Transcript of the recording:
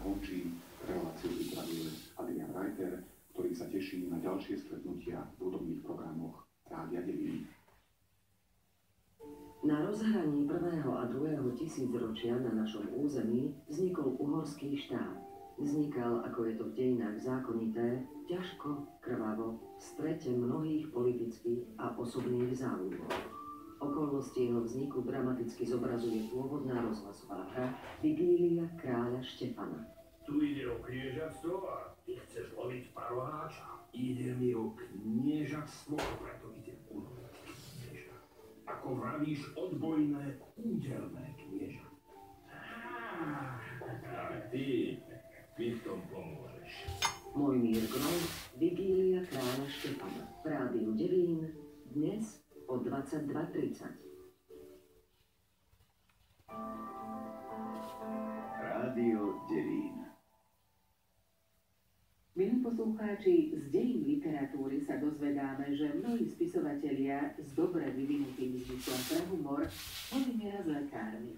končí. Reláciu pripravil Adrian Reiter, ktorý sa teší na ďalšie stretnutia v hudobných programoch Rádia Devín. Na rozhraní 1. a 2. tisícročia na našom území vznikol uhorský štát. Vznikal, ako je to v dejinách zákonité, ťažko, krvavo, v strete mnohých politických a osobných záujmov. Okolnosti jeho vzniku dramaticky zobrazuje pôvodná rozhlasová hra Vigília kráľa Štefana. Tu ide o kniežatstvo a ty chceš loviť paroháča. Ide mi o kniežatstvo a preto idem uloviť knieža. Ako vravíš, odbojné, úderné knieža. A ty v tom pomôžeš. Mojmír Grom, Vigília kráľa Štefana. V Rádiu Devín, dnes o 22:30. Rádio Devín. Milí poslucháči, z dejín literatúry sa dozvedáme, že mnohí spisovatelia s dobre vyvinutým zmyslom pre humor boli nieraz lekármi.